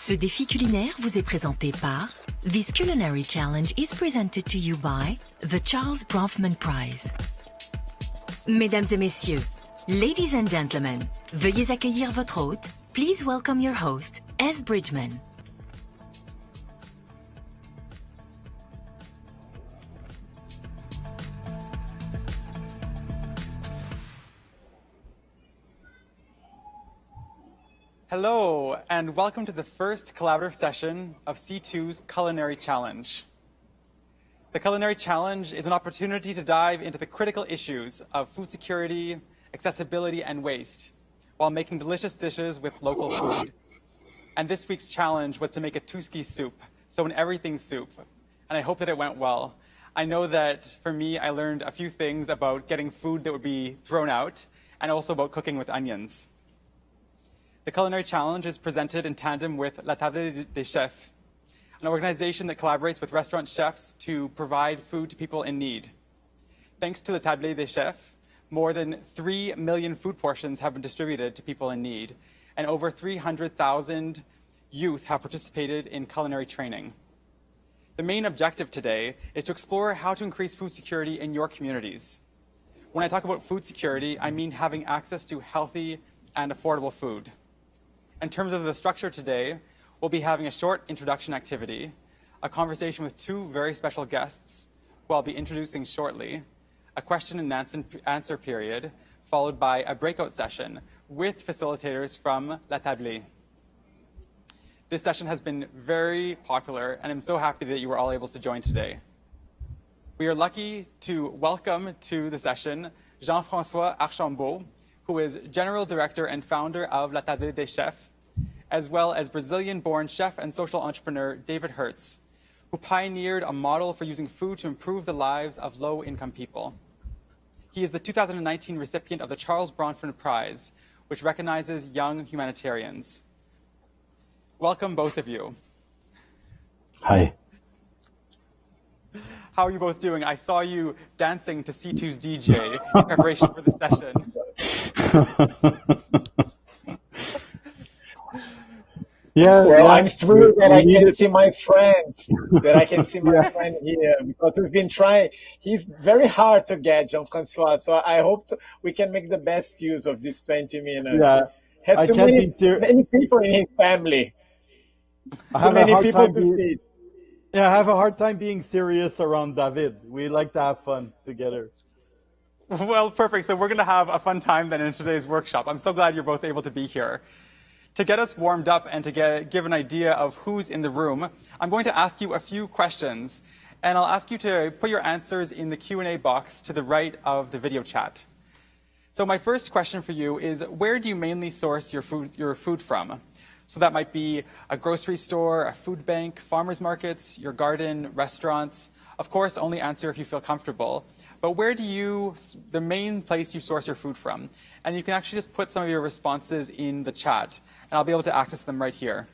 Ce défi culinaire vous est présenté par This Culinary Challenge is presented to you by the Charles Bronfman Prize. Mesdames et messieurs, ladies and gentlemen, veuillez accueillir votre hôte. Please welcome your host, S. Bridgman. Hello, and welcome to the first collaborative session of C2's Culinary Challenge. The Culinary Challenge is an opportunity to dive into the critical issues of food security, accessibility, and waste, while making delicious dishes with local food. And this week's challenge was to make a Tuski soup, so an everything soup, and I hope that it went well. I know that for me, I learned a few things about getting food that would be thrown out, and also about cooking with onions. The Culinary Challenge is presented in tandem with La Tablée des Chefs, an organization that collaborates with restaurant chefs to provide food to people in need. Thanks to La Tablée des Chefs, more than 3 million food portions have been distributed to people in need, and over 300,000 youth have participated in culinary training. The main objective today is to explore how to increase food security in your communities. When I talk about food security, I mean having access to healthy and affordable food. In terms of the structure today, we'll be having a short introduction activity, a conversation with two very special guests, who I'll be introducing shortly, a question and answer period, followed by a breakout session with facilitators from La Tablée. This session has been very popular, and I'm so happy that you were all able to join today. We are lucky to welcome to the session Jean-François Archambault, who is General Director and founder of La Tablée des Chefs, as well as Brazilian-born chef and social entrepreneur David Hertz, who pioneered a model for using food to improve the lives of low-income people. He is the 2019 recipient of the Charles Bronfman Prize, which recognizes young humanitarians. Welcome, both of you. Hi. How are you both doing? I saw you dancing to C2's DJ in preparation for the session. Well, I'm thrilled that I can see my friend, friend here, because we've been trying. He's very hard to get, Jean-François, so I hope we can make the best use of these 20 minutes. Yeah, Has so many people in his family. I have a hard time being serious around David. We like to have fun together. Well, perfect. So we're going to have a fun time then in today's workshop. I'm so glad you're both able to be here. To get us warmed up and to give an idea of who's in the room, I'm going to ask you a few questions, and I'll ask you to put your answers in the Q&A box to the right of the video chat. So my first question for you is, where do you mainly source your food from? So that might be a grocery store, a food bank, farmers markets, your garden, restaurants. Of course, only answer if you feel comfortable. But where do the main place you source your food from? And you can actually just put some of your responses in the chat, and I'll be able to access them right here.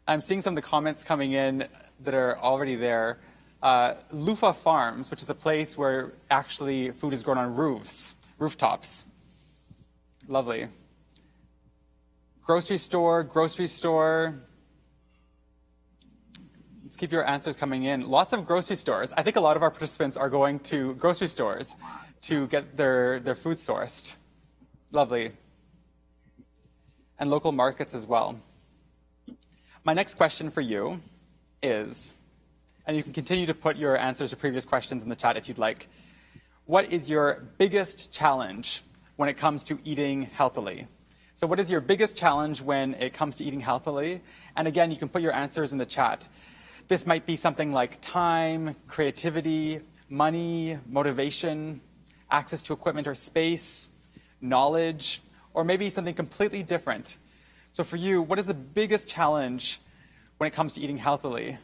I'm seeing some of the comments coming in that are already there. Lufa Farms, which is a place where actually food is grown on rooftops. Lovely. Grocery store. Let's keep your answers coming in. Lots of grocery stores. I think a lot of our participants are going to grocery stores to get their food sourced. Lovely. And local markets as well. My next question for you is, and you can continue to put your answers to previous questions in the chat if you'd like, what is your biggest challenge when it comes to eating healthily? So what is your biggest challenge when it comes to eating healthily? And again, you can put your answers in the chat. This might be something like time, creativity, money, motivation, access to equipment or space, knowledge, or maybe something completely different. So for you, what is the biggest challenge when it comes to eating healthily?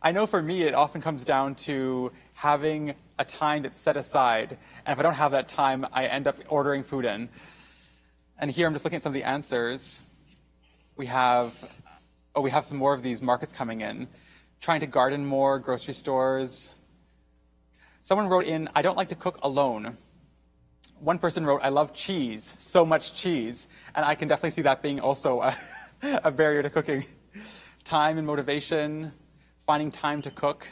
I know for me, it often comes down to having a time that's set aside. And if I don't have that time, I end up ordering food in. And here I'm just looking at some of the answers. We have some more of these markets coming in. Trying to garden more, grocery stores. Someone wrote in, I don't like to cook alone. one person wrote, "I love cheese, so much cheese." And I can definitely see that being also a barrier to cooking. Time and motivation, finding time to cook.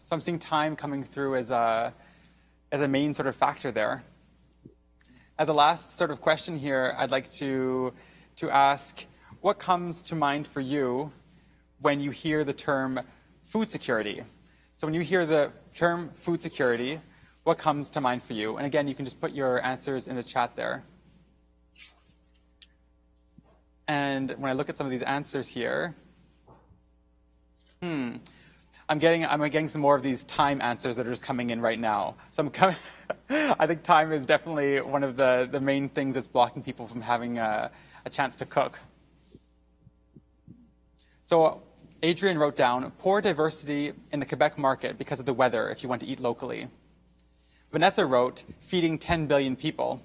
So I'm seeing time coming through as a main sort of factor there. As a last sort of question here, I'd like to ask, what comes to mind for you when you hear the term food security? So when you hear the term food security, what comes to mind for you? And again, you can just put your answers in the chat there. And when I look at some of these answers here, I'm getting some more of these time answers that are just coming in right now. So I think time is definitely one of the main things that's blocking people from having a chance to cook. So Adrian wrote down, poor diversity in the Quebec market because of the weather if you want to eat locally. Vanessa wrote, feeding 10 billion people.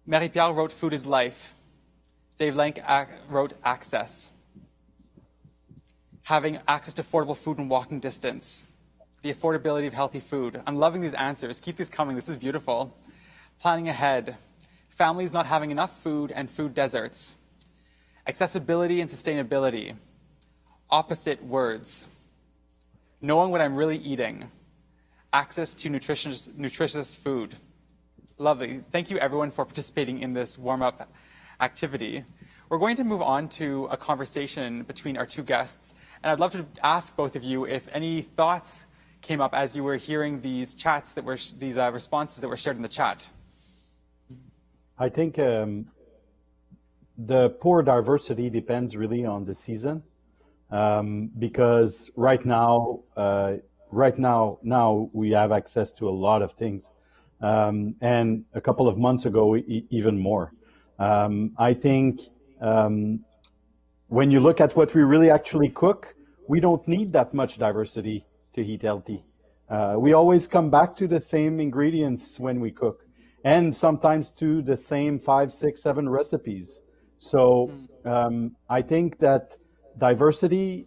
Marie-Pierre wrote, food is life. Dave Lank wrote, access. Having access to affordable food in walking distance. The affordability of healthy food. I'm loving these answers. Keep these coming. This is beautiful. Planning ahead. Families not having enough food and food deserts. Accessibility and sustainability. Opposite words. Knowing what I'm really eating. Access to nutritious food. Lovely. Thank you everyone for participating in this warm-up activity. We're going to move on to a conversation between our two guests. And I'd love to ask both of you if any thoughts came up as you were hearing these chats that were, these responses that were shared in the chat. I think the poor diversity depends really on the season, because right now we have access to a lot of things, and a couple of months ago even more. I think when you look at what we really actually cook, we don't need that much diversity to eat healthy. We always come back to the same ingredients when we cook, and sometimes to the same 5, 6, 7 recipes. So I think that diversity,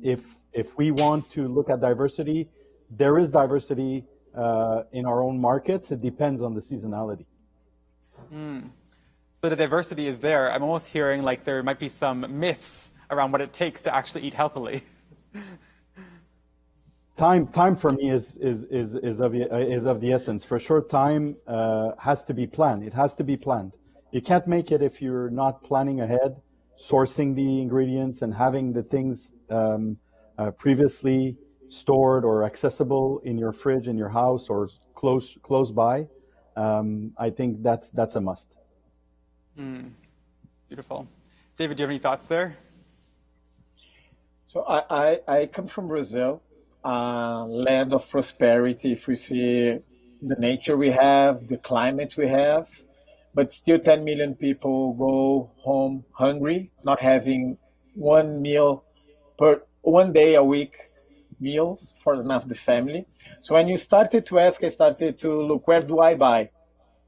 if we want to look at diversity, there is diversity in our own markets. It depends on the seasonality. So the diversity is there. I'm almost hearing like there might be some myths around what it takes to actually eat healthily. Time for me is of the essence. For sure, time has to be planned. It has to be planned. You can't make it if you're not planning ahead, sourcing the ingredients and having the things previously stored or accessible in your fridge, in your house, or close by. I think that's a must. Beautiful. David, do you have any thoughts there? So I come from Brazil, land of prosperity. If we see the nature we have, the climate we have, but still 10 million people go home hungry, not having one day a week meals for enough the family. So when you started to ask, I started to look, where do I buy?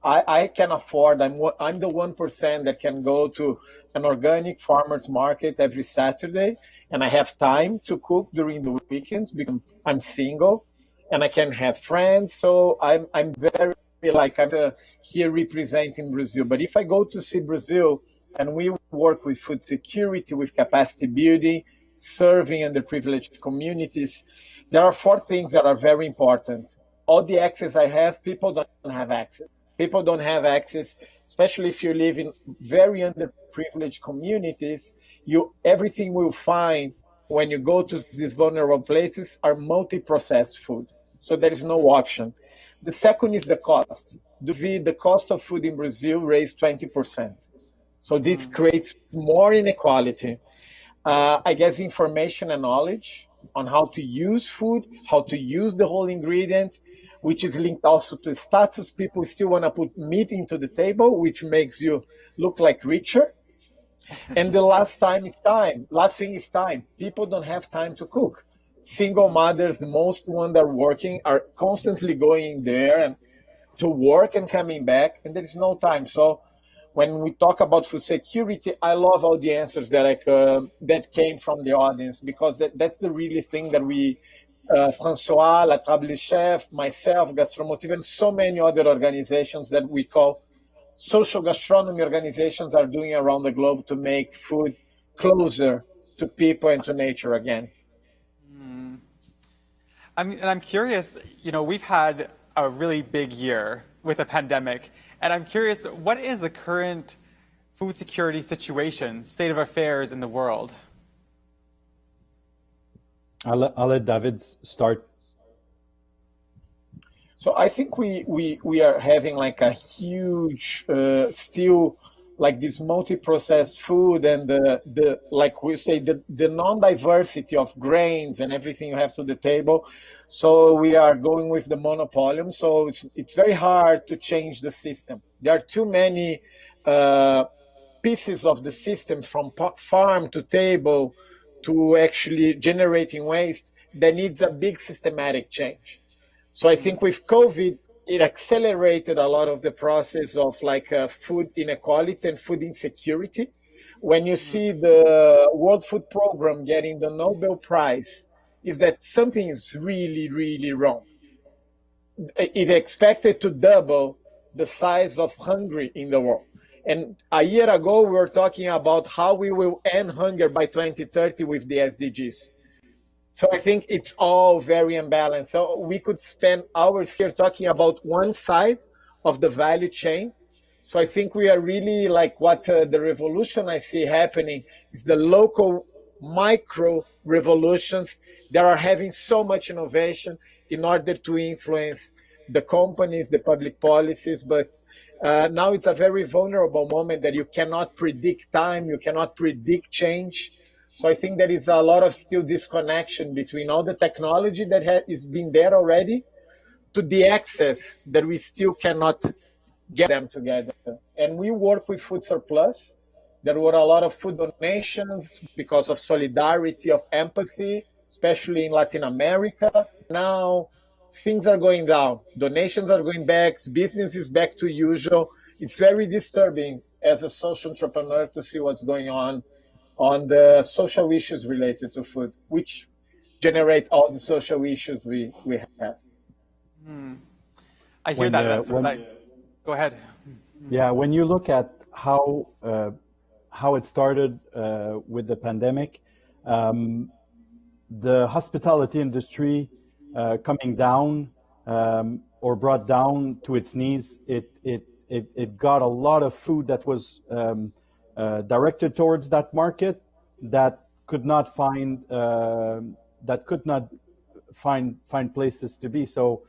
I can afford, I'm the 1% that can go to an organic farmer's market every Saturday, and I have time to cook during the weekends because I'm single and I can have friends. So I'm very like I'm here representing Brazil. But if I go to see Brazil and we work with food security, with capacity building, serving underprivileged communities, there are 4 things that are very important. All the access I have, people don't have access. People don't have access, especially if you live in very underprivileged communities. Everything we'll find when you go to these vulnerable places are multi-processed food. So there is no option. The second is the cost. The cost of food in Brazil raised 20%. So this creates more inequality. I guess information and knowledge on how to use food, how to use the whole ingredient, which is linked also to status. People still want to put meat into the table, which makes you look like richer. And the last thing is time. People don't have time to cook. Single mothers, the most one that are working, are constantly going there and to work and coming back, and there is no time. So when we talk about food security, I love all the answers that came from the audience, because that's the really thing that we François, La Tablée Chef, myself, Gastromotiva, and so many other organizations that we call social gastronomy organizations are doing around the globe to make food closer to people and to nature again. I'm curious, we've had a really big year with a pandemic, and I'm curious, what is the current food security situation, state of affairs in the world? I'll let David start. So I think we are having like a huge still like this multi-processed food and the like we say the non-diversity of grains and everything you have to the table. So we are going with the monopolium. So it's very hard to change the system. There are too many pieces of the system from farm to table to actually generating waste that needs a big systematic change. So I think with COVID, it accelerated a lot of the process of like food inequality and food insecurity. When you see the World Food Program getting the Nobel Prize, is that something is really, really wrong. It expected to double the size of hunger in the world. And a year ago, we were talking about how we will end hunger by 2030 with the SDGs. So I think it's all very imbalanced. So we could spend hours here talking about one side of the value chain. So I think we are really like what the revolution I see happening is the local micro revolutions that are having so much innovation in order to influence the companies, the public policies. But now it's a very vulnerable moment that you cannot predict time, you cannot predict change. So I think there is a lot of still disconnection between all the technology that is being there already to the access that we still cannot get them together. And we work with Food Surplus. There were a lot of food donations because of solidarity, of empathy, especially in Latin America. Now things are going down. Donations are going back. Business is back to usual. It's very disturbing as a social entrepreneur to see what's going on the social issues related to food, which generate all the social issues we have. I hear go ahead. Yeah, when you look at how it started with the pandemic, the hospitality industry coming down or brought down to its knees, it got a lot of food that was directed towards that market that could not find places to be. So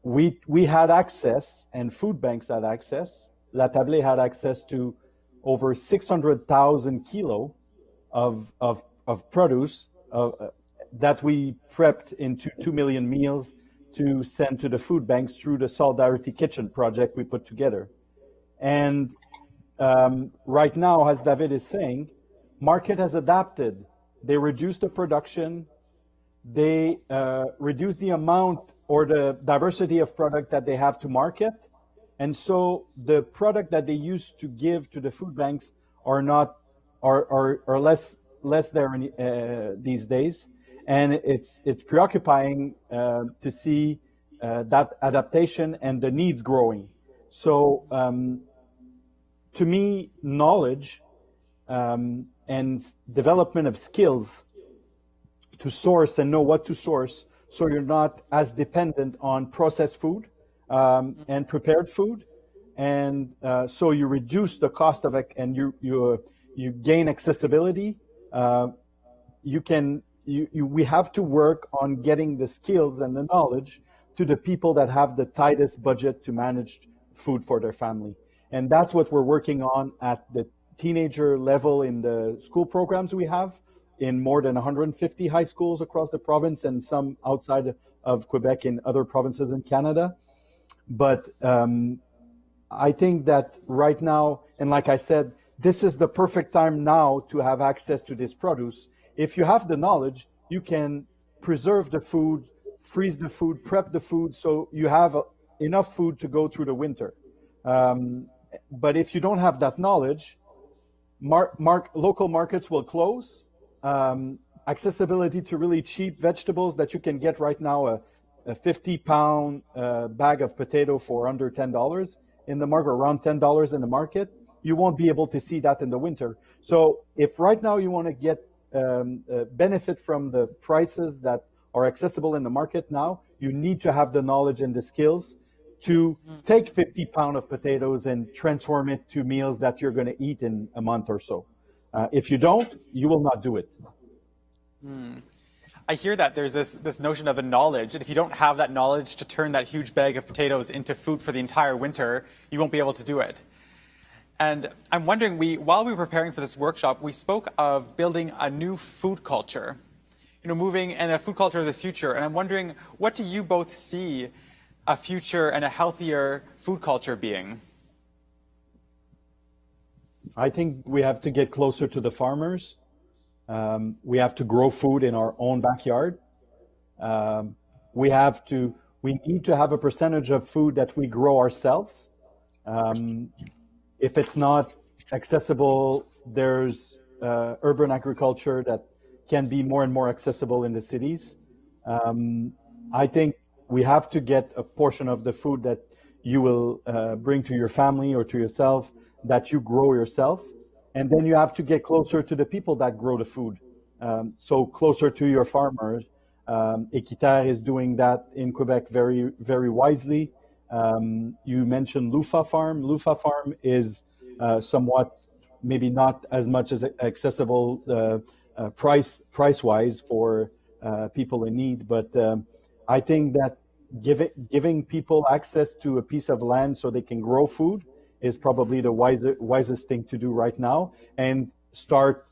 we had access, and food banks had access. La Tablée had access to over 600,000 kilo of produce that we prepped into 2 million meals to send to the food banks through the Solidarity Kitchen project we put together. And right now, as David is saying, market has adapted. They reduced the production. They reduced the amount or the diversity of product that they have to market. And so the product that they used to give to the food banks are less there these days. And it's preoccupying to see that adaptation and the needs growing. So to me, knowledge and development of skills to source and know what to source, so you're not as dependent on processed food and prepared food, and so you reduce the cost of it, and you gain accessibility. We have to work on getting the skills and the knowledge to the people that have the tightest budget to manage food for their family. And that's what we're working on at the teenager level in the school programs we have in more than 150 high schools across the province and some outside of Quebec in other provinces in Canada. But I think that right now, and like I said, this is the perfect time now to have access to this produce. If you have the knowledge, you can preserve the food, freeze the food, prep the food, so you have enough food to go through the winter. But if you don't have that knowledge, local markets will close. accessibility to really cheap vegetables that you can get right now, a 50-pound bag of potato for under $10 in the market, around $10 in the market. You won't be able to see that in the winter. So if right now you want to get benefit from the prices that are accessible in the market now, you need to have the knowledge and the skills to take 50 pounds of potatoes and transform it to meals that you're going to eat in a month or so. If you don't, you will not do it. I hear that there's this notion of a knowledge, and if you don't have that knowledge to turn that huge bag of potatoes into food for the entire winter, you won't be able to do it. And I'm wondering, while we were preparing for this workshop, we spoke of building a new food culture, moving in a food culture of the future. And I'm wondering, what do you both see a future and a healthier food culture being? I think we have to get closer to the farmers. We have to grow food in our own backyard. We need to have a percentage of food that we grow ourselves. If it's not accessible, there's urban agriculture that can be more and more accessible in the cities. I think we have to get a portion of the food that you will bring to your family or to yourself that you grow yourself. And then you have to get closer to the people that grow the food. So closer to your farmers. Équiterre is doing that in Quebec very, very wisely. You mentioned Lufa Farm. Lufa Farm is somewhat, maybe not as much as accessible price-wise for people in need. But I think that giving people access to a piece of land so they can grow food is probably the wisest thing to do right now, and start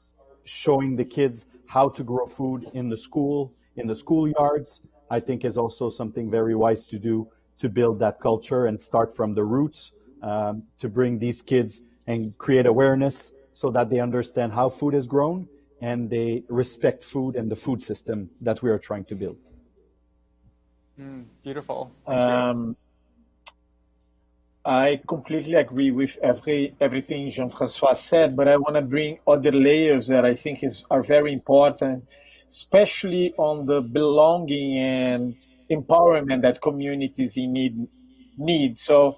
showing the kids how to grow food in the schoolyards, I think is also something very wise to do, to build that culture and start from the roots, to bring these kids and create awareness so that they understand how food is grown and they respect food and the food system that we are trying to build. Beautiful. Thank you. I completely agree with everything Jean-François said, but I want to bring other layers that I think are very important, especially on the belonging and empowerment that communities in need. So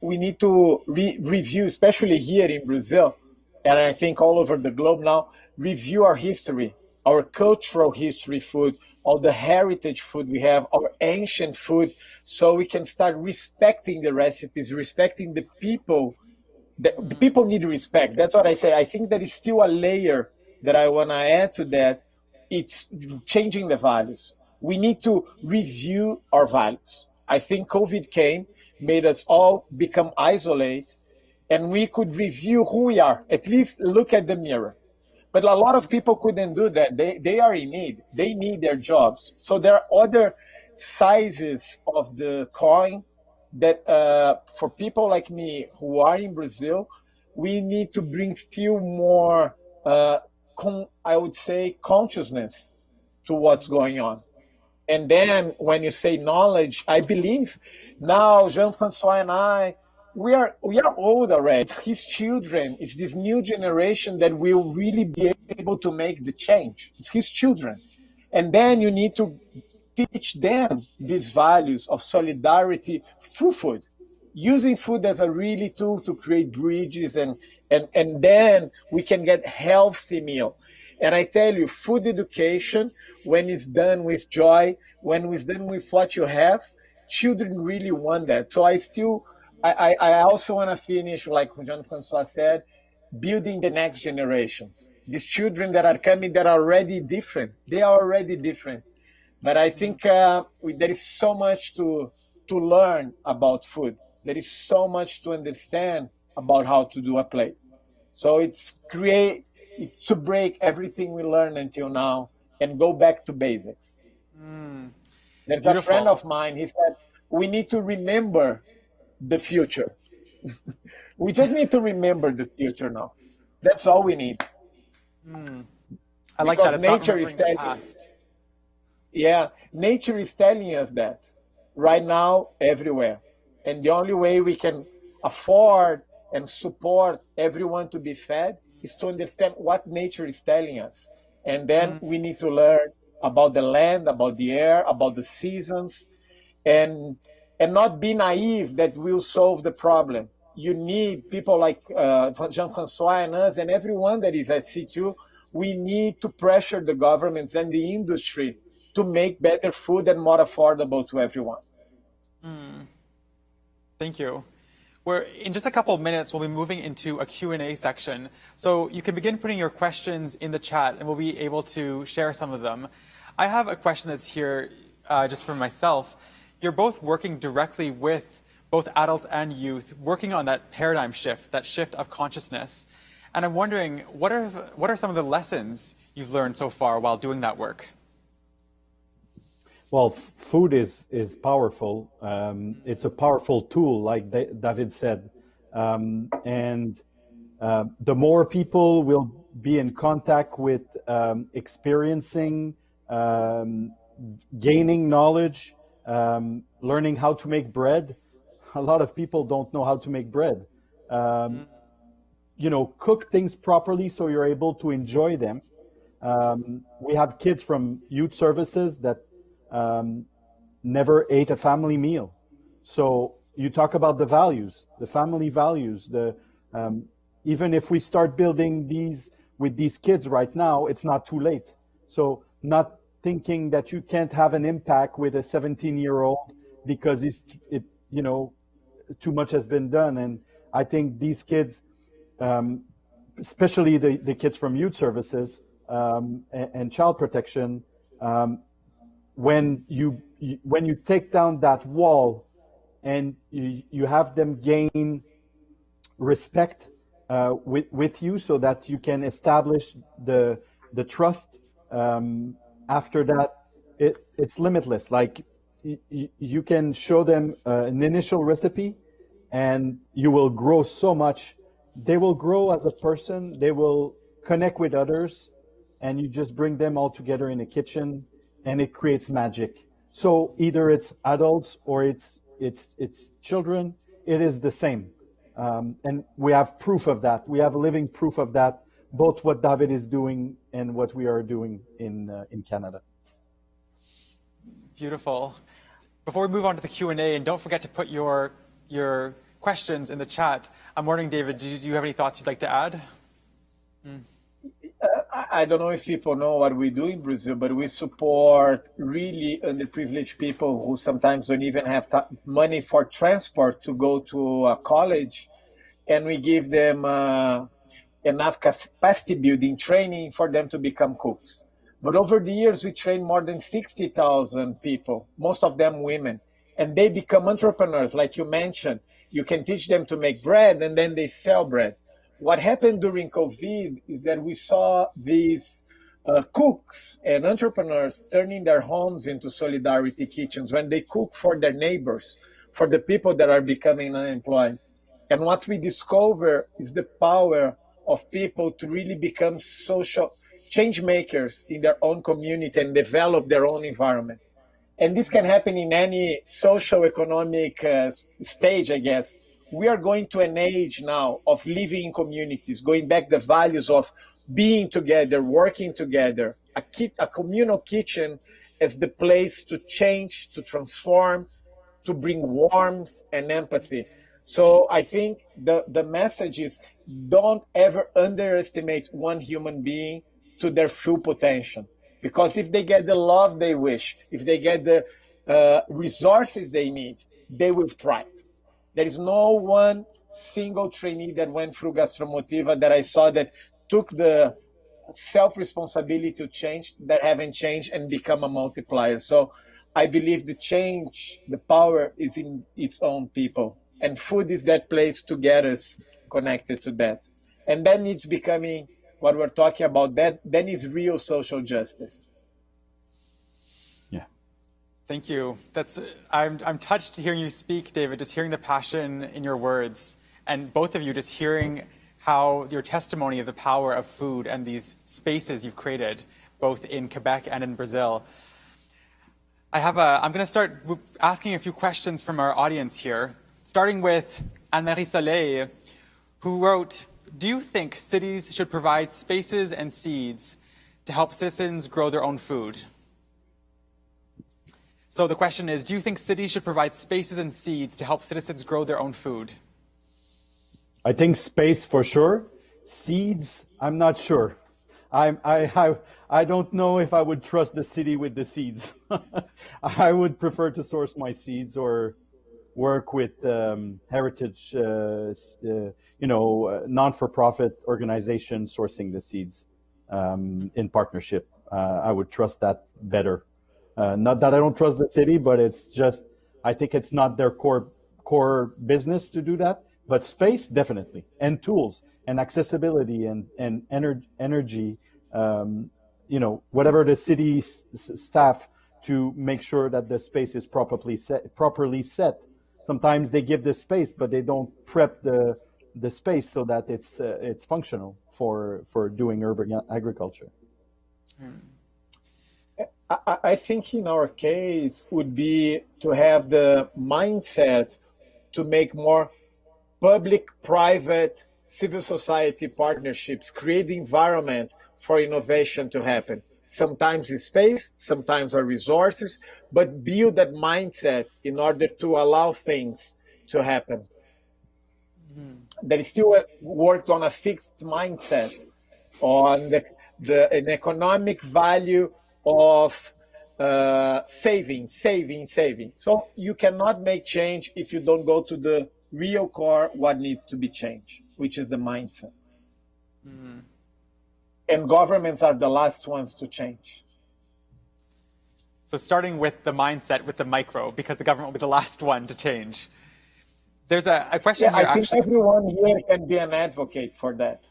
we need to review, especially here in Brazil, and I think all over the globe now, review our history, our cultural history food, all the heritage food we have, our ancient food, so we can start respecting the recipes, respecting the people. The people need respect. That's what I say. I think there is still a layer that I want to add to that. It's changing the values. We need to review our values. I think COVID came, made us all become isolated, and we could review who we are, at least look at the mirror. But a lot of people couldn't do that. They are in need. They need their jobs. So there are other sizes of the coin that for people like me who are in Brazil, we need to bring still more, I would say, consciousness to what's going on. And then when you say knowledge, I believe now Jean-François and I, we are old already. His children, it's this new generation that will really be able to make the change. It's his children. And then you need to teach them these values of solidarity through food, using food as a really tool to create bridges, and then we can get healthy meal. And I tell you, food education, when it's done with joy, when it's done with what you have, children really want that. So I also want to finish, like Jean-François said, building the next generations. These children that are coming that are already different. They are already different. But I think there is so much to learn about food. There is so much to understand about how to do a plate. So it's to break everything we learned until now and go back to basics. There's Beautiful. A friend of mine, he said, we need to remember the future. We just need to remember the future now. That's all we need. I like that. Because nature is telling us. Yeah, nature is telling us that right now, everywhere. And the only way we can afford and support everyone to be fed is to understand what nature is telling us. And then we need to learn about the land, about the air, about the seasons, and not be naive that will solve the problem. You need people like Jean-François and us and everyone that is at C2. We need to pressure the governments and the industry to make better food and more affordable to everyone. Thank you. In just a couple of minutes, we'll be moving into a Q&A section. So you can begin putting your questions in the chat and we'll be able to share some of them. I have a question that's here just for myself. You're both working directly with both adults and youth, working on that paradigm shift, that shift of consciousness. And I'm wondering, what are some of the lessons you've learned so far while doing that work? Well, food is powerful. It's a powerful tool, like David said. The more people will be in contact with experiencing, gaining knowledge, learning how to make bread. A lot of people don't know how to make bread. Cook things properly so you're able to enjoy them. We have kids from youth services that never ate a family meal. So you talk about the values, the family values. Even if we start building these with these kids right now, it's not too late. So not thinking that you can't have an impact with a 17-year-old because too much has been done. And I think these kids, especially the kids from youth services and child protection, when you take down that wall and you have them gain respect with you so that you can establish the trust, after that it's limitless. Like you can show them an initial recipe and you will grow so much. They will grow as a person, they will connect with others, and you just bring them all together in a kitchen and it creates magic. So either it's adults or it's children, it is the same. And we have proof of that. We have living proof of that, both what David is doing and what we are doing in Canada. Beautiful. Before we move on to the Q&A, and don't forget to put your questions in the chat. I'm wondering, David, do you have any thoughts you'd like to add? I don't know if people know what we do in Brazil, but we support really underprivileged people who sometimes don't even have money for transport to go to a college. And we give them enough capacity building training for them to become cooks. But over the years, we train more than 60,000 people, most of them women, and they become entrepreneurs. Like you mentioned, you can teach them to make bread and then they sell bread. What happened during COVID is that we saw these cooks and entrepreneurs turning their homes into solidarity kitchens when they cook for their neighbors, for the people that are becoming unemployed. And what we discover is the power of people to really become social change makers in their own community and develop their own environment. And this can happen in any social economic stage, I guess. We are going to an age now of living in communities, going back the values of being together, working together, a communal kitchen as the place to change, to transform, to bring warmth and empathy. So I think the message is don't ever underestimate one human being to their full potential. Because if they get the love they wish, if they get the resources they need, they will thrive. There is no one single trainee that went through Gastromotiva that I saw that took the self-responsibility to change, that haven't changed and become a multiplier. So I believe the change, the power is in its own people. And food is that place to get us connected to that. And then it's becoming what we're talking about, then is real social justice. Yeah. Thank you. I'm touched hearing you speak, David, just hearing the passion in your words, and both of you just hearing how your testimony of the power of food and these spaces you've created, both in Quebec and in Brazil. I'm going to start asking a few questions from our audience here, starting with Anne-Marie Soleil, who wrote, do you think cities should provide spaces and seeds to help citizens grow their own food. So the question is, do you think cities should provide spaces and seeds to help citizens grow their own food? I think space for sure. Seeds, I'm not sure. I don't know if I would trust the city with the seeds. I would prefer to source my seeds or work with heritage, non-for-profit organizations sourcing the seeds in partnership. I would trust that better. Not that I don't trust the city, but it's just, I think it's not their core business to do that. But space, definitely, and tools, and accessibility, and energy, whatever the city staff to make sure that the space is properly set. Sometimes they give the space, but they don't prep the space so that it's functional for doing urban agriculture. I think in our case would be to have the mindset to make more public-private civil society partnerships, create the environment for innovation to happen. Sometimes it's space, sometimes are resources, but build that mindset in order to allow things to happen. There is still worked on a fixed mindset on an economic value of saving. So you cannot make change if you don't go to the real core, what needs to be changed, which is the mindset. And governments are the last ones to change. So starting with the mindset, with the micro, because the government will be the last one to change. There's a question here. I think everyone here can be an advocate for that.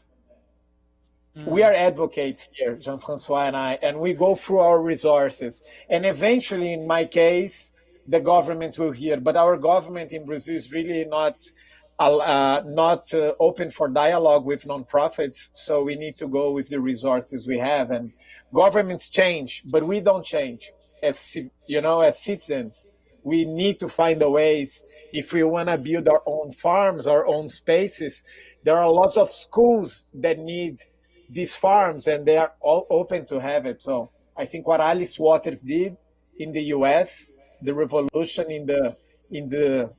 We are advocates here, Jean-François and I, and we go through our resources. And eventually, in my case, the government will hear. But our government in Brazil is really not open for dialogue with nonprofits. So we need to go with the resources we have. And governments change, but we don't change. As citizens, we need to find the ways. If we want to build our own farms, our own spaces, there are lots of schools that need these farms, and they are all open to have it. So I think what Alice Waters did in the US, the revolution in the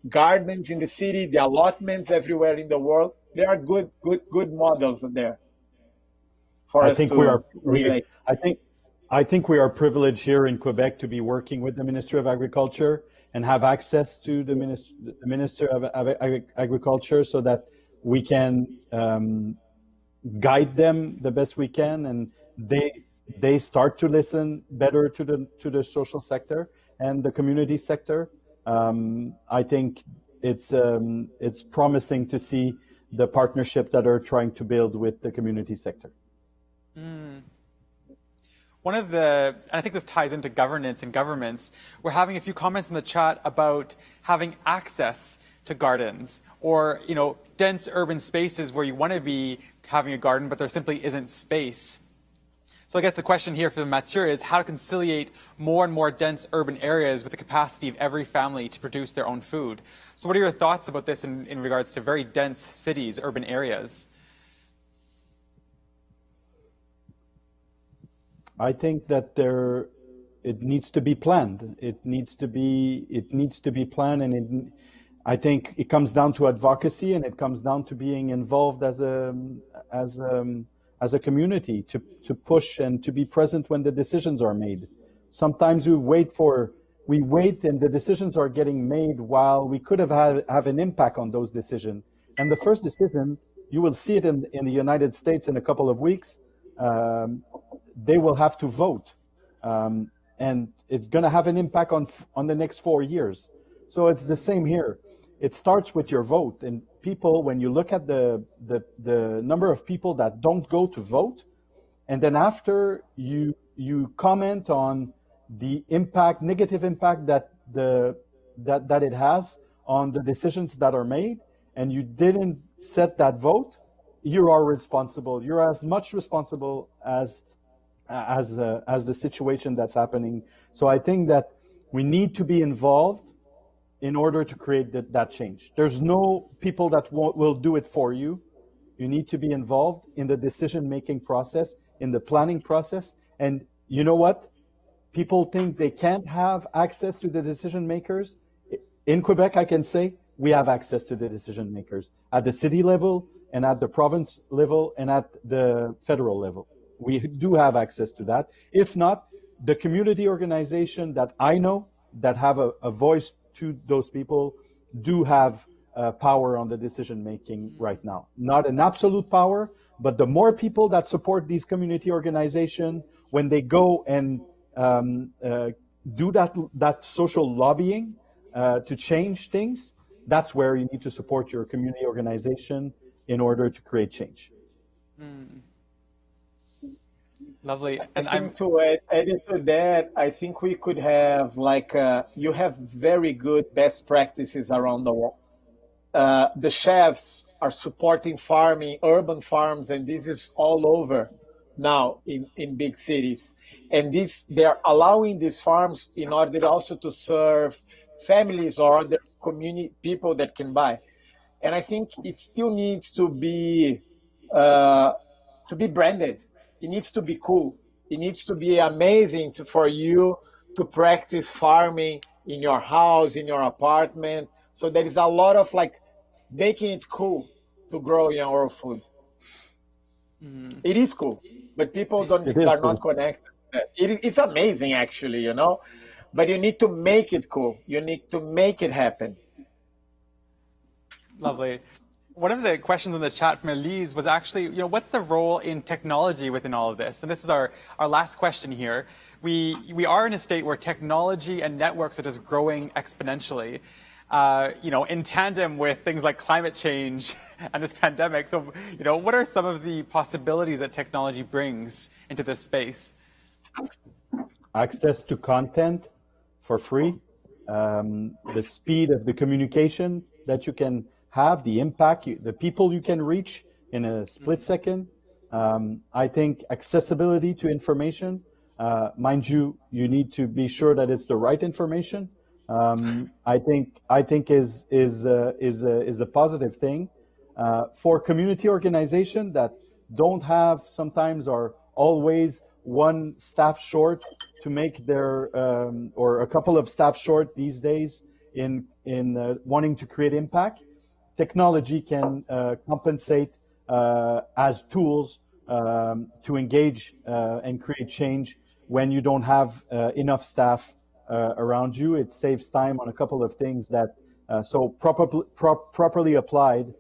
gardens in the city, the allotments everywhere in the world, there are good models there for us to relate. I think we are privileged here in Quebec to be working with the Ministry of Agriculture and have access to the Minister of Agriculture so that we can guide them the best we can, and they start to listen better to the social sector and the community sector. I think it's promising to see the partnership that are trying to build with the community sector. One of and I think this ties into governance and governments, we're having a few comments in the chat about having access to gardens or, dense urban spaces where you want to be having a garden, but there simply isn't space. So I guess the question here for Mathieu is how to conciliate more and more dense urban areas with the capacity of every family to produce their own food. So what are your thoughts about this in regards to very dense cities, urban areas? I think that it needs to be planned. It needs to be planned, and I think it comes down to advocacy, and it comes down to being involved as a community to push and to be present when the decisions are made. Sometimes we wait and the decisions are getting made while we could have an impact on those decisions. And the first decision, you will see it in the United States in a couple of weeks. They will have to vote, and it's going to have an impact on the next 4 years. So it's the same here. It starts with your vote, and people, when you look at the number of people that don't go to vote, and then after you comment on the negative impact that it has on the decisions that are made, and you didn't set that vote, you are responsible. You're as much responsible as the situation that's happening. So I think that we need to be involved in order to create that change. There's no people that will do it for you. You need to be involved in the decision-making process, in the planning process, And you know what? People think they can't have access to the decision makers. In Quebec, I can say we have access to the decision makers at the city level and at the province level and at the federal level. We do have access to that. If not, the community organization that I know that have a voice to those people do have power on the decision making right now. Not an absolute power, but the more people that support these community organizations, when they go and do that social lobbying to change things, that's where you need to support your community organization in order to create change. Lovely. And I think to add to that, I think we could have you have very good best practices around the world. The chefs are supporting farming, urban farms, and this is all over now in big cities. And they're allowing these farms in order also to serve families or other community people that can buy. And I think it still needs to be branded. It needs to be cool. It needs to be amazing for you to practice farming in your house, in your apartment. So there is a lot of making it cool to grow your own food. It is cool, but people are not connected. It's amazing, actually, but you need to make it cool. You need to make it happen. Lovely. One of the questions in the chat from Elise was actually, what's the role in technology within all of this? And this is our last question here. We are in a state where technology and networks are just growing exponentially, in tandem with things like climate change and this pandemic. So, what are some of the possibilities that technology brings into this space? Access to content for free, the speed of the communication that you can have, the impact, the people you can reach in a split second. I think accessibility to information, mind you, you need to be sure that it's the right information. I think is a positive thing for community organization that don't have sometimes or always one staff short to make their or a couple of staff short these days in wanting to create impact. Technology can compensate as tools to engage and create change when you don't have enough staff around you. It saves time on a couple of things that, so properly applied,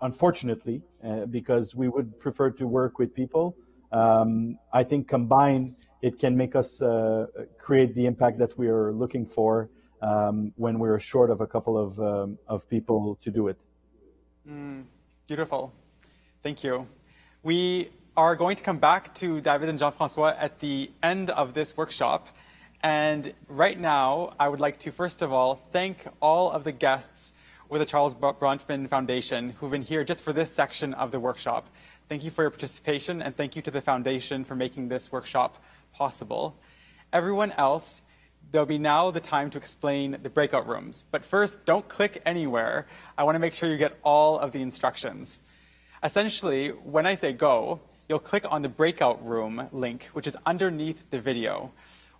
unfortunately, because we would prefer to work with people, I think combined, it can make us create the impact that we are looking for when we're short of a couple of people to do it. Beautiful. Thank you. We are going to come back to David and Jean-François at the end of this workshop. And right now, I would like to, first of all, thank all of the guests with the Charles Bronfman Foundation who've been here just for this section of the workshop. Thank you for your participation, and thank you to the Foundation for making this workshop possible. Everyone else, there'll be now the time to explain the breakout rooms. But first, don't click anywhere. I want to make sure you get all of the instructions. Essentially, when I say go, you'll click on the breakout room link, which is underneath the video.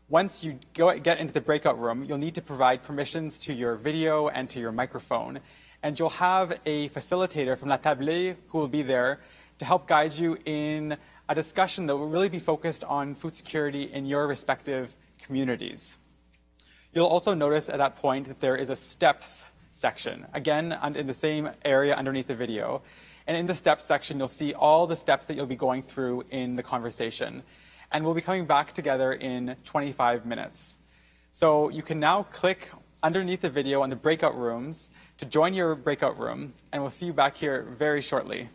Once you get into the breakout room, you'll need to provide permissions to your video and to your microphone. And you'll have a facilitator from La Tablée who will be there to help guide you in a discussion that will really be focused on food security in your respective communities. You'll also notice at that point that there is a steps section, again, in the same area underneath the video. And in the steps section, you'll see all the steps that you'll be going through in the conversation. And we'll be coming back together in 25 minutes. So you can now click underneath the video on the breakout rooms to join your breakout room, and we'll see you back here very shortly.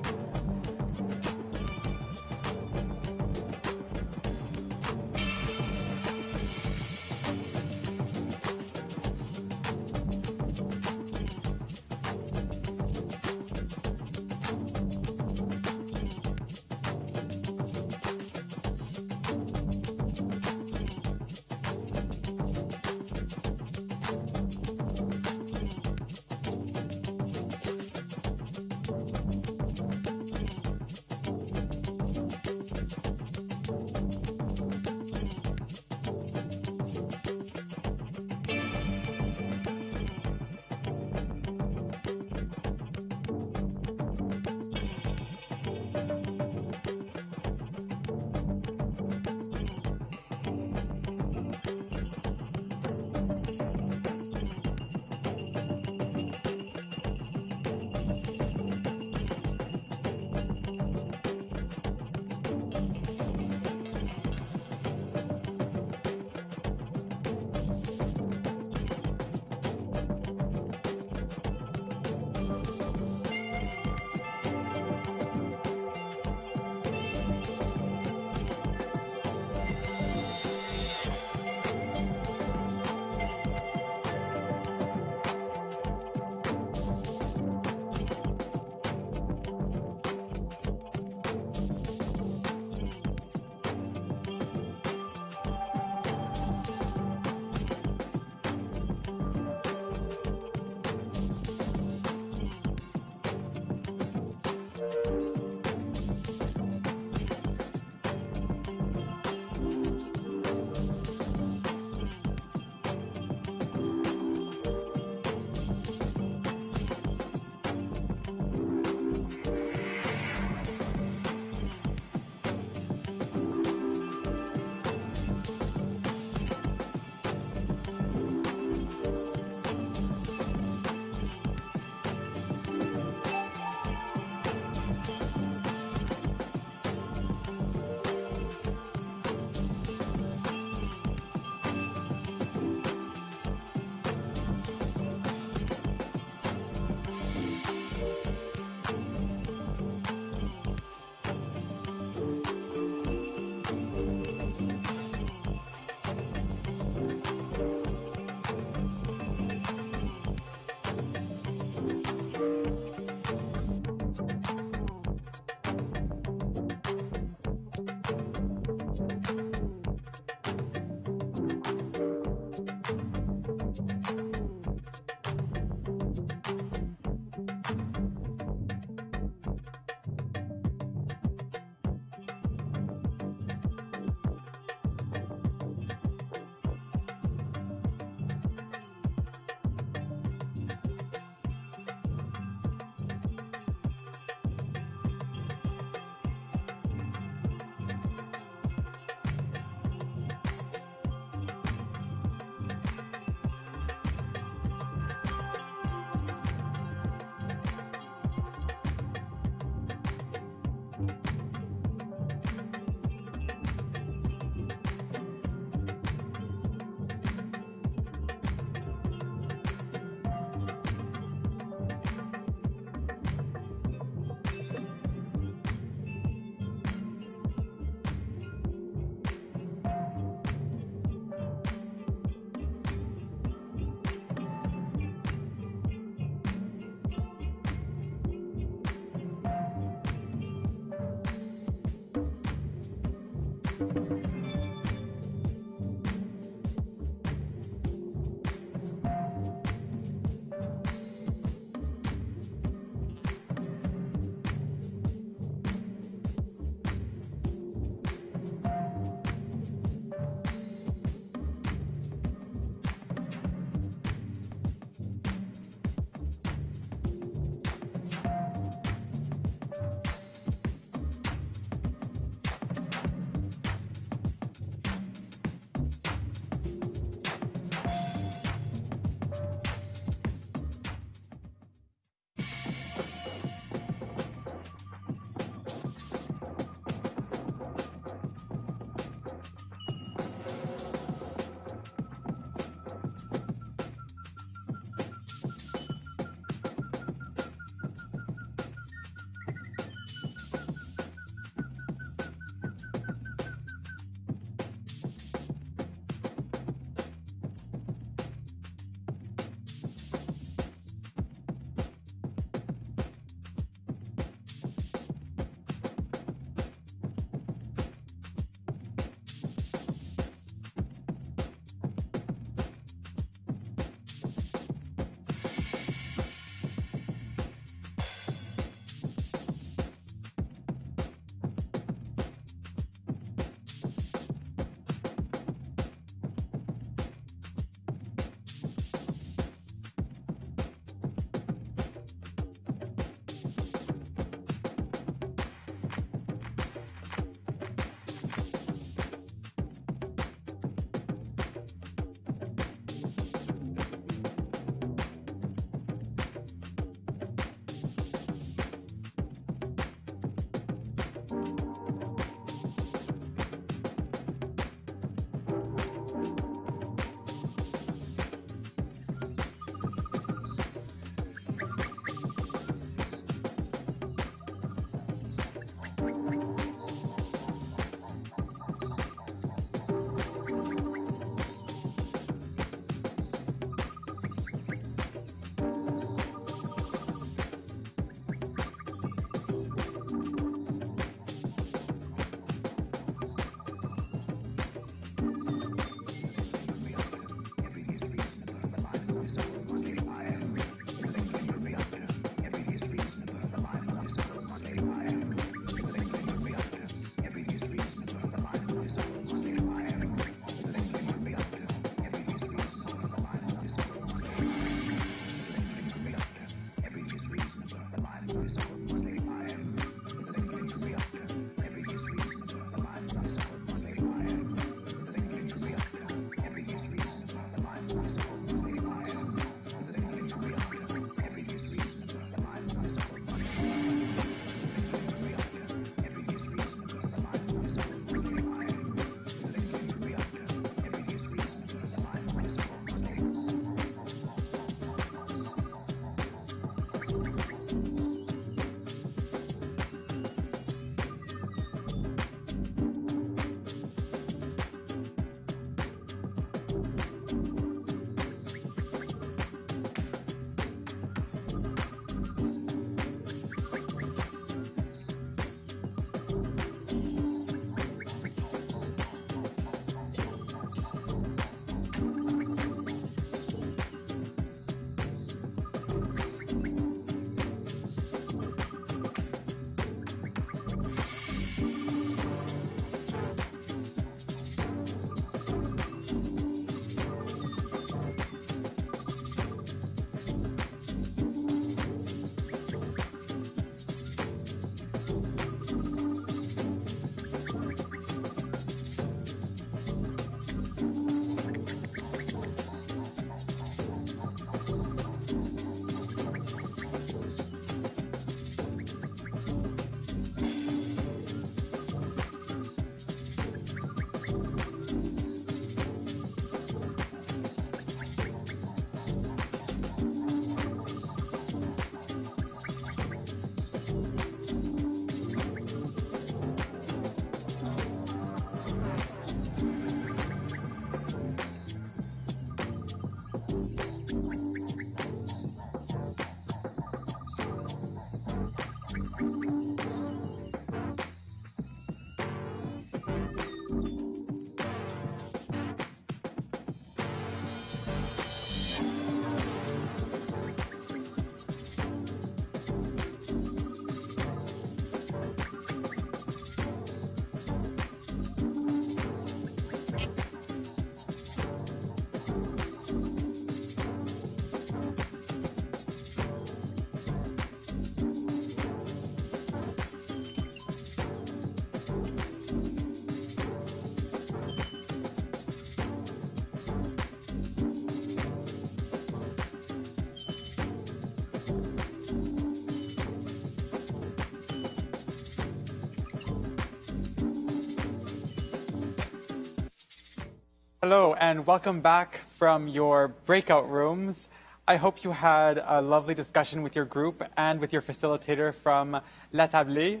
Hello, and welcome back from your breakout rooms. I hope you had a lovely discussion with your group and with your facilitator from La Tablée.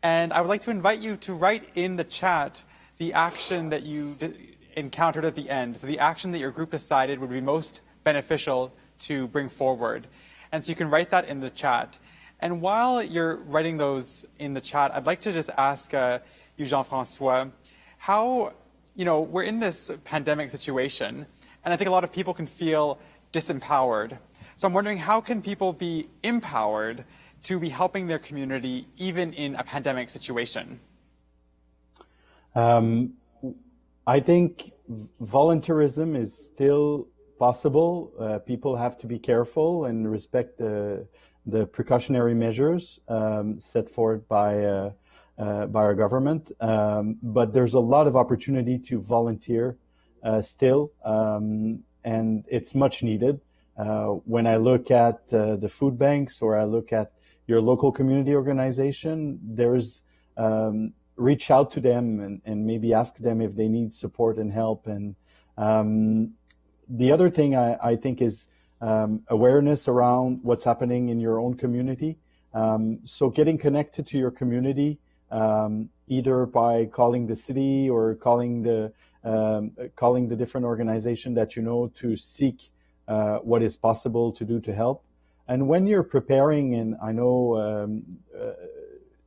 And I would like to invite you to write in the chat the action that you encountered at the end. So the action that your group decided would be most beneficial to bring forward. And so you can write that in the chat. And while you're writing those in the chat, I'd like to just ask you, Jean-François, how, we're in this pandemic situation, and I think a lot of people can feel disempowered. So I'm wondering, how can people be empowered to be helping their community even in a pandemic situation? I think volunteerism is still possible. People have to be careful and respect the precautionary measures set forth by our government. But there's a lot of opportunity to volunteer still, and it's much needed. When I look at the food banks, or I look at your local community organization, there's reach out to them and maybe ask them if they need support and help. And the other thing I think is awareness around what's happening in your own community. So getting connected to your community, either by calling the city or calling the different organization that you know to seek what is possible to do to help. And when you're preparing, and I know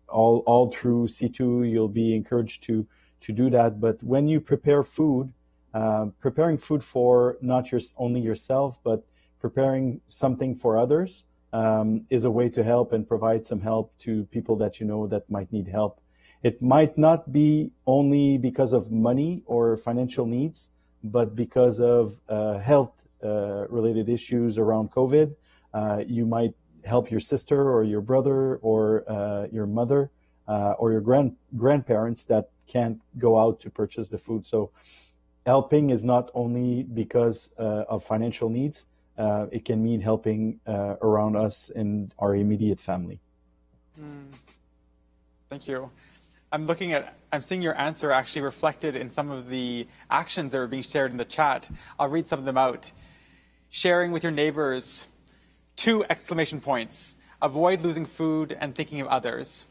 all through C2 you'll be encouraged to do that, but when you prepare food, preparing food for not only yourself, but preparing something for others is a way to help and provide some help to people that you know that might need help. It might not be only because of money or financial needs, but because of health related issues around COVID. You might help your sister or your brother or your mother or your grandparents that can't go out to purchase the food. So helping is not only because of financial needs, it can mean helping around us and our immediate family. Thank you. I'm seeing your answer actually reflected in some of the actions that were being shared in the chat. I'll read some of them out. Sharing with your neighbors, 2 exclamation points. Avoid losing food and thinking of others.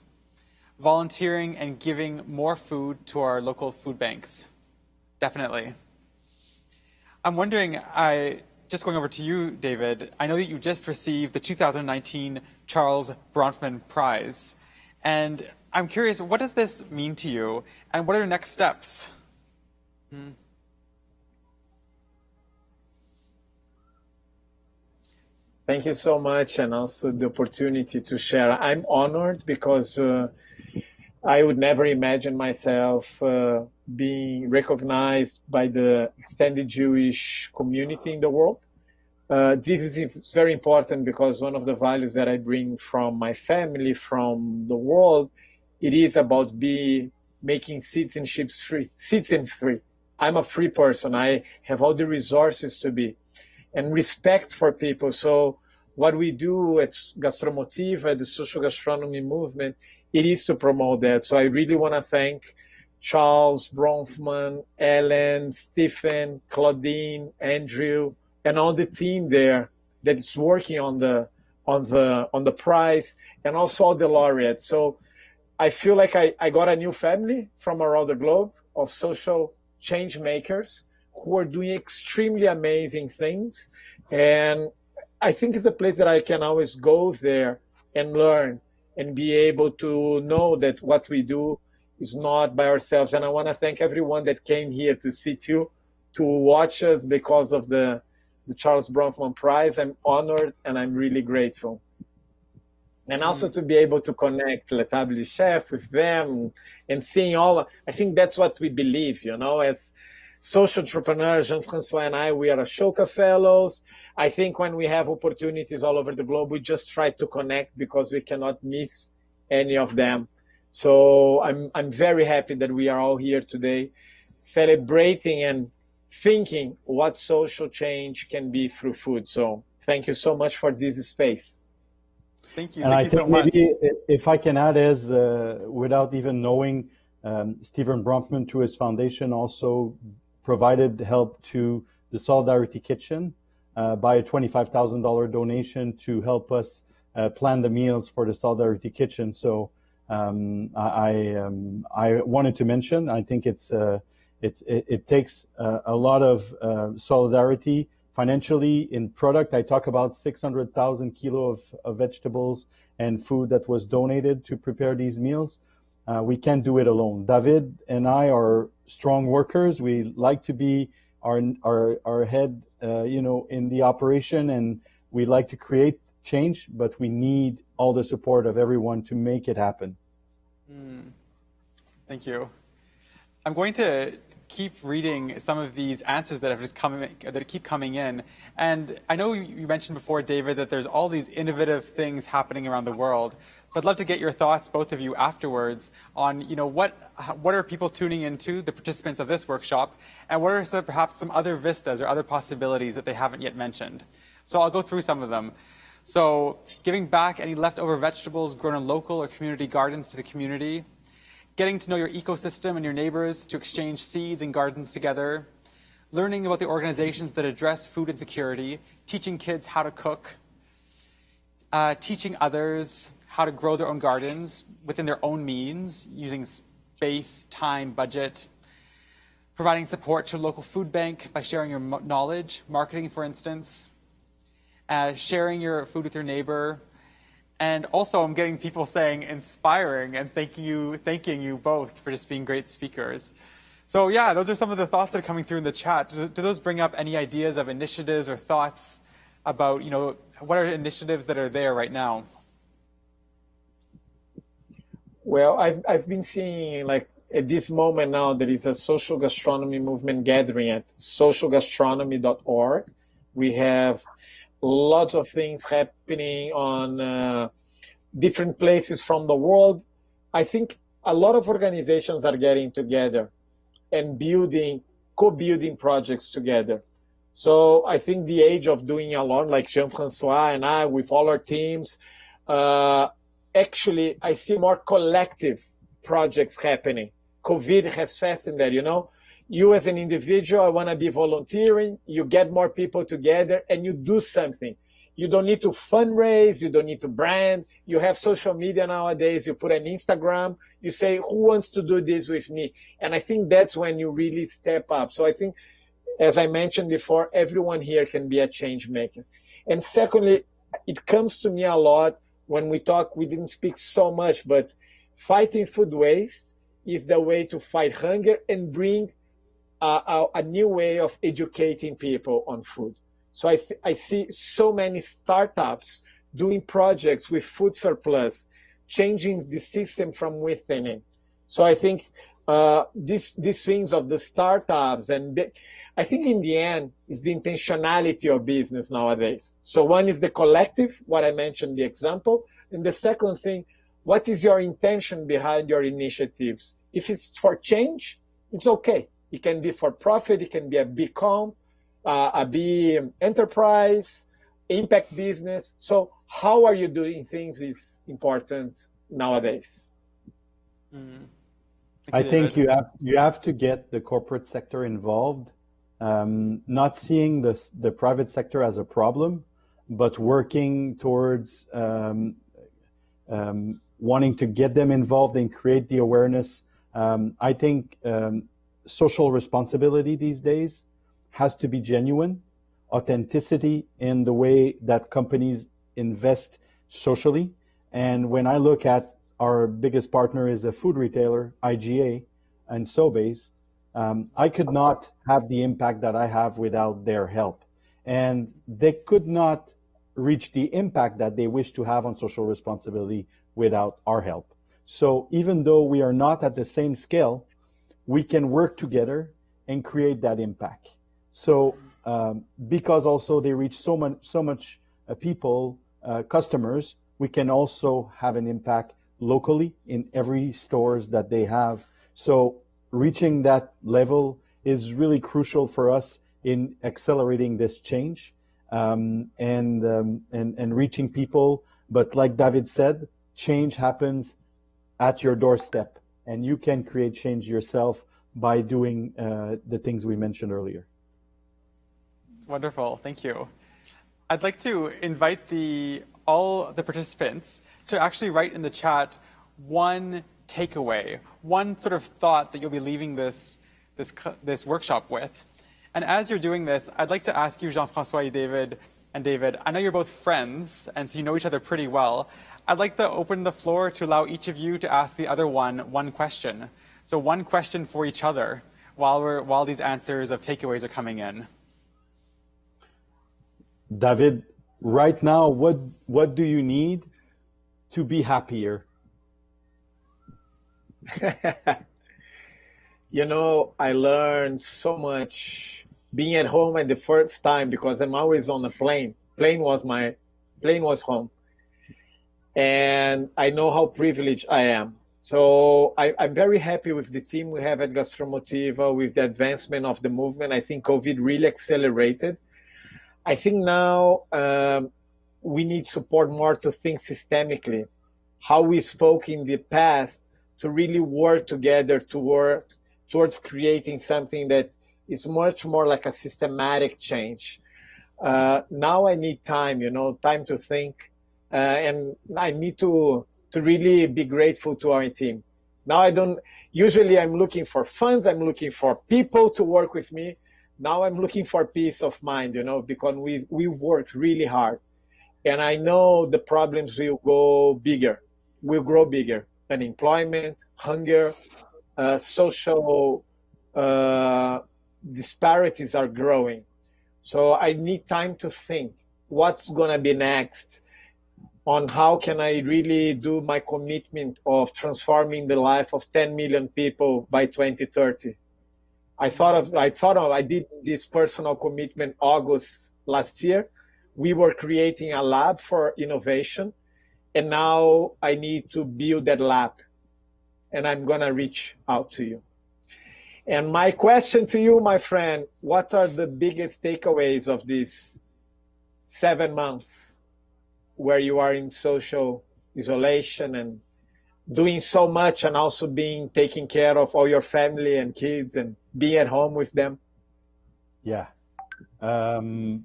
Volunteering and giving more food to our local food banks. Definitely. I'm wondering, just going over to you, David, I know that you just received the 2019 Charles Bronfman Prize. And I'm curious, what does this mean to you? And what are your next steps? Thank you so much, and also the opportunity to share. I'm honored because I would never imagine myself being recognized by the extended Jewish community in the world. This is very important because one of the values that I bring from my family, from the world, it is about making citizenship free. I'm a free person. I have all the resources to be, and respect for people. So what we do at Gastromotiva, the social gastronomy movement, it is to promote that. So I really want to thank Charles Bronfman, Ellen, Stephen, Claudine, Andrew, and all the team there that is working on the prize, and also all the laureates. So I feel like I got a new family from around the globe of social change makers who are doing extremely amazing things. And I think it's a place that I can always go there and learn and be able to know that what we do is not by ourselves. And I want to thank everyone that came here to C2 to watch us because of the Charles Bronfman Prize. I'm honored and I'm really grateful. And also to be able to connect La Tablée Chef with them and seeing I think that's what we believe, as social entrepreneurs. Jean-François and I, we are Ashoka Fellows. I think when we have opportunities all over the globe, we just try to connect because we cannot miss any of them. So I'm very happy that we are all here today celebrating and thinking what social change can be through food. So thank you so much for this space. Thank you. And Thank you so much. Maybe if I can add, without even knowing, Stephen Bronfman, through his foundation, also provided help to the Solidarity Kitchen by a $25,000 donation to help us plan the meals for the Solidarity Kitchen. So I wanted to mention, I think it takes a lot of solidarity financially in product. I talk about 600,000 kilo of vegetables and food that was donated to prepare these meals. We can't do it alone. David and I are strong workers. We like to be our head, in the operation, and we like to create change, but we need all the support of everyone to make it happen. Thank you. I'm going to keep reading some of these answers that keep coming in. And I know you mentioned before, David, that there's all these innovative things happening around the world. So I'd love to get your thoughts, both of you, afterwards on, what are people tuning into, the participants of this workshop, and what are perhaps some other vistas or other possibilities that they haven't yet mentioned. So I'll go through some of them. So giving back any leftover vegetables grown in local or community gardens to the community, getting to know your ecosystem and your neighbors to exchange seeds and gardens together, learning about the organizations that address food insecurity, teaching kids how to cook, teaching others how to grow their own gardens within their own means, using space, time, budget, providing support to a local food bank by sharing your knowledge, marketing, for instance, sharing your food with your neighbor. And also I'm getting people saying inspiring and thanking you both for just being great speakers. So yeah, those are some of the thoughts that are coming through in the chat. Do those bring up any ideas of initiatives or thoughts about, what are initiatives that are there right now? Well, I've been seeing, like, at this moment now, there is a social gastronomy movement gathering at socialgastronomy.org. We have lots of things happening on different places from the world. I think a lot of organizations are getting together and co-building projects together. So I think the age of doing alone, like Jean-François and I, with all our teams, actually, I see more collective projects happening. COVID has fastened that, You as an individual, I want to be volunteering. You get more people together and you do something. You don't need to fundraise. You don't need to brand. You have social media nowadays. You put an Instagram. You say, who wants to do this with me? And I think that's when you really step up. So I think, as I mentioned before, everyone here can be a change maker. And secondly, it comes to me a lot when we talk, we didn't speak so much, but fighting food waste is the way to fight hunger and bring a new way of educating people on food. So I see so many startups doing projects with food surplus, changing the system from within. So I think these things of the startups, and I think in the end is the intentionality of business nowadays. So one is the collective, what I mentioned, the example. And the second thing, what is your intention behind your initiatives? If it's for change, it's okay. It can be for profit. It can be a big a big enterprise, impact business. So how are you doing things is important nowadays. I think you have to get the corporate sector involved, not seeing the private sector as a problem, but working towards wanting to get them involved and create the awareness. I think social responsibility these days has to be genuine, authenticity in the way that companies invest socially. And when I look at our biggest partner is a food retailer, IGA, and Sobeys, I could not have the impact that I have without their help. And they could not reach the impact that they wish to have on social responsibility without our help. So even though we are not at the same scale, we can work together and create that impact. So because also they reach so much people, customers, we can also have an impact locally in every stores that they have. So reaching that level is really crucial for us in accelerating this change and reaching people. But like David said, change happens at your doorstep, and you can create change yourself by doing the things we mentioned earlier. Wonderful, thank you. I'd like to invite all the participants to actually write in the chat one takeaway, one sort of thought that you'll be leaving this workshop with. And as you're doing this, I'd like to ask you, Jean-François and David, I know you're both friends, and so you know each other pretty well. I'd like to open the floor to allow each of you to ask the other one question. So one question for each other while these answers of takeaways are coming in. David, right now, what do you need to be happier? You know, I learned so much being at home at the first time, because I'm always on a plane. Plane was home. And I know how privileged I am. So I'm very happy with the team we have at Gastromotiva, with the advancement of the movement. I think COVID really accelerated. I think now we need support more to think systemically, how we spoke in the past, to really work together towards creating something that is much more like a systematic change. Now I need time, time to think, and I need to really be grateful to our team. Now usually I'm looking for funds, I'm looking for people to work with me. Now I'm looking for peace of mind, because we've worked really hard. And I know the problems will grow bigger. Unemployment, hunger, social disparities are growing. So I need time to think what's going to be next, on how can I really do my commitment of transforming the life of 10 million people by 2030. I did this personal commitment August last year. We were creating a lab for innovation, and now I need to build that lab, and I'm going to reach out to you. And my question to you, my friend, what are the biggest takeaways of these 7 months where you are in social isolation and doing so much, and also taking care of all your family and kids and being at home with them? Yeah. I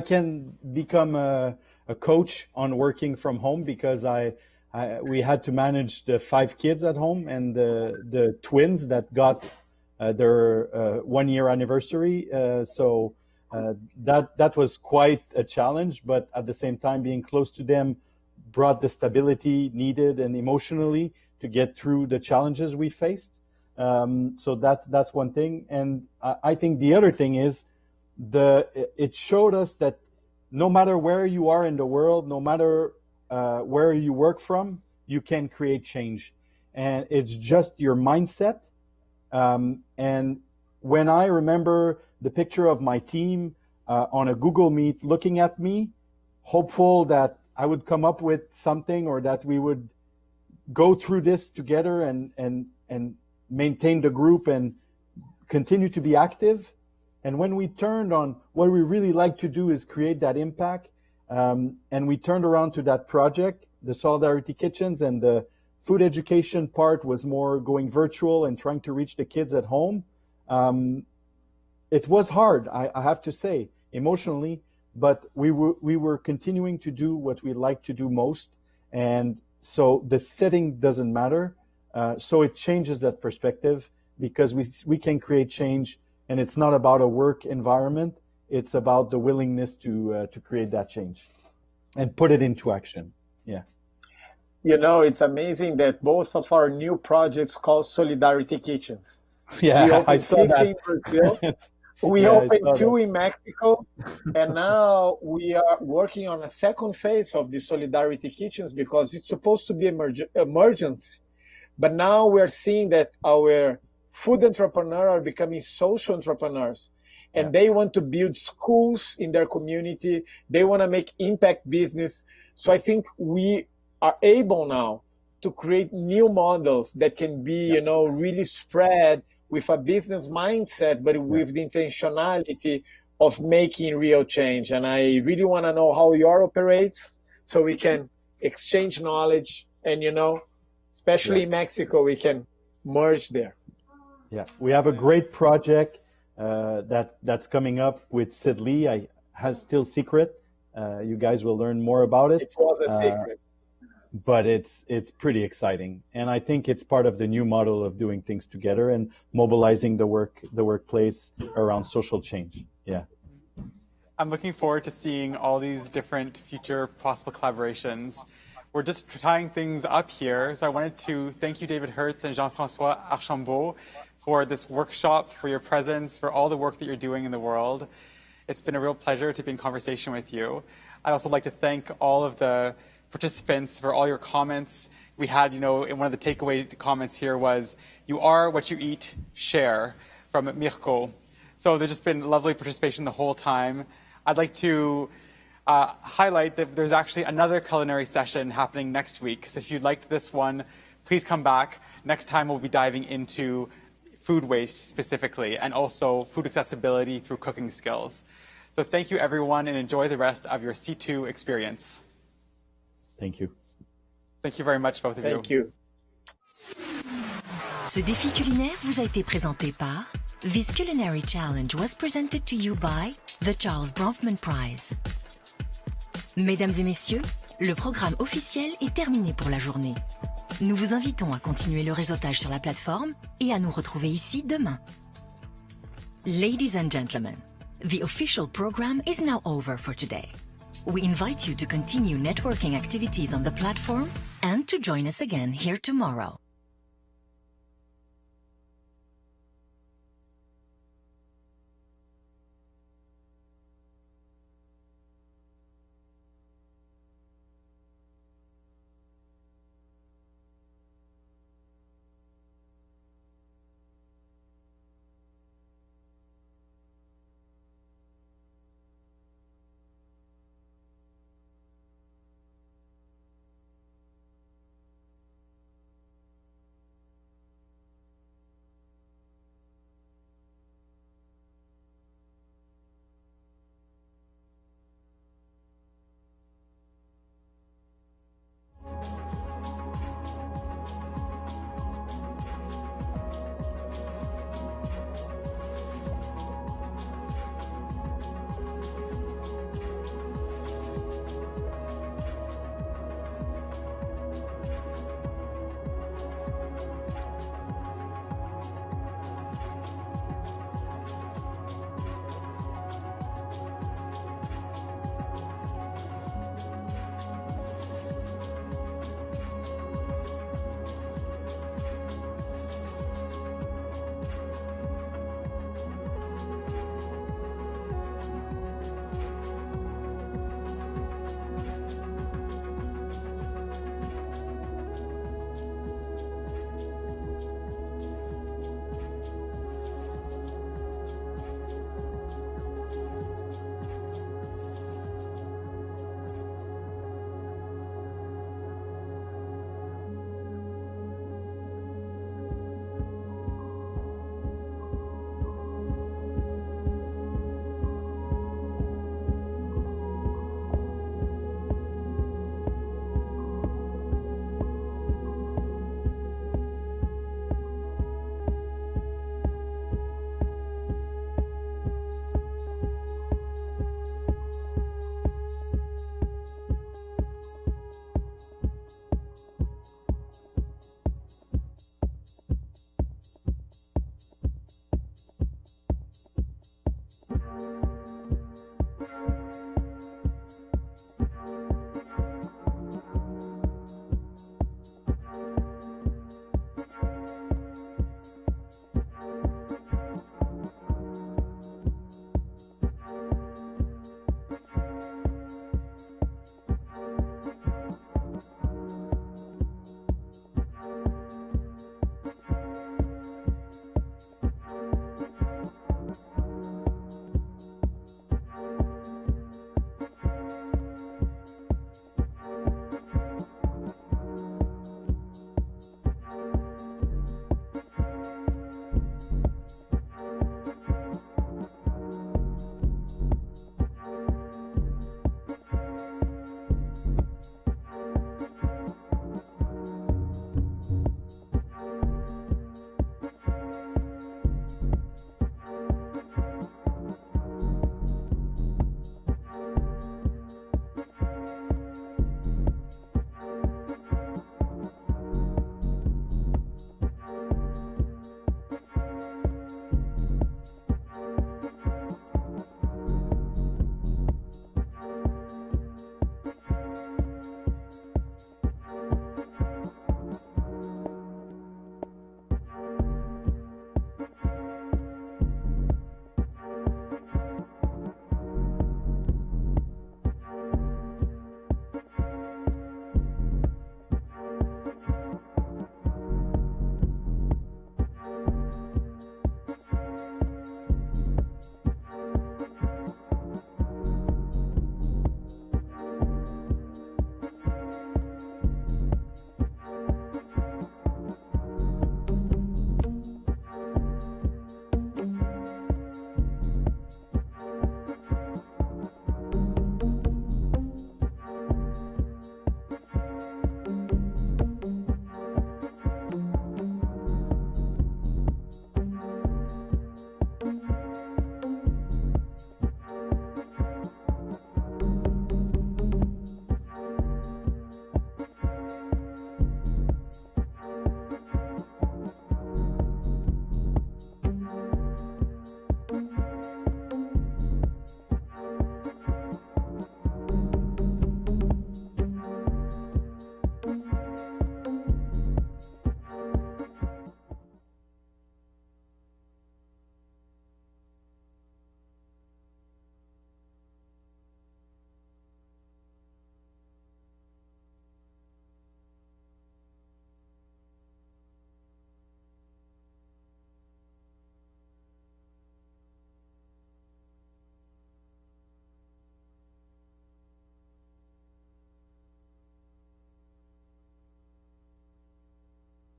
can become a coach on working from home, because we had to manage the 5 kids at home and the twins that got their 1-year anniversary. So that was quite a challenge, but at the same time, being close to them brought the stability needed and emotionally to get through the challenges we faced. So that's one thing. And I think the other thing is it showed us that no matter where you are in the world, no matter where you work from, you can create change. And it's just your mindset. And when I remember the picture of my team on a Google Meet looking at me, hopeful that I would come up with something, or that we would go through this together and maintain the group and continue to be active. And when we turned on what we really like to do is create that impact, and we turned around to that project, the Solidarity Kitchens, and the food education part was more going virtual and trying to reach the kids at home. It was hard, I have to say, emotionally, but we were continuing to do what we like to do most. And so the setting doesn't matter. So it changes that perspective, because we can create change, and it's not about a work environment. It's about the willingness to create that change and put it into action. Yeah. It's amazing that both of our new projects called Solidarity Kitchens. Yeah, we opened 50 in Brazil. We opened 2 in Mexico, and now we are working on a second phase of the Solidarity Kitchens, because it's supposed to be emergency. But now we're seeing that our food entrepreneurs are becoming social entrepreneurs, and they want to build schools in their community. They want to make impact business. So I think we are able now to create new models that can be, really spread with a business mindset, but with the intentionality of making real change. And I really want to know how your operates, so we can exchange knowledge, and, especially in Mexico, we can merge there. Yeah, we have a great project that's coming up with Sid Lee. Has still secret. You guys will learn more about it. It was a secret. But it's pretty exciting, and I think it's part of the new model of doing things together and mobilizing the workplace around social change. Yeah. I'm looking forward to seeing all these different future possible collaborations. We're just tying things up here, so I wanted to thank you, David Hertz and Jean-François Archambault, for this workshop, for your presence, for all the work that you're doing in the world. It's been a real pleasure to be in conversation with you. I'd also like to thank all of the participants for all your comments. We had, in one of the takeaway comments here was, "You are what you eat, share," from Mirko. So there's just been lovely participation the whole time. I'd like to highlight that there's actually another culinary session happening next week. So if you liked this one, please come back. Next time we'll be diving into food waste specifically, and also food accessibility through cooking skills. So thank you everyone, and enjoy the rest of your C2 experience. Thank you. Thank you very much, both of you. Thank you. Ce défi culinaire vous a été présenté par This Culinary Challenge was presented to you by the Charles Bronfman Prize. Mesdames et messieurs, le programme officiel est terminé pour la journée. Nous vous invitons à continuer le réseautage sur la plateforme et à nous retrouver ici demain. Ladies and gentlemen, the official program is now over for today. We invite you to continue networking activities on the platform and to join us again here tomorrow.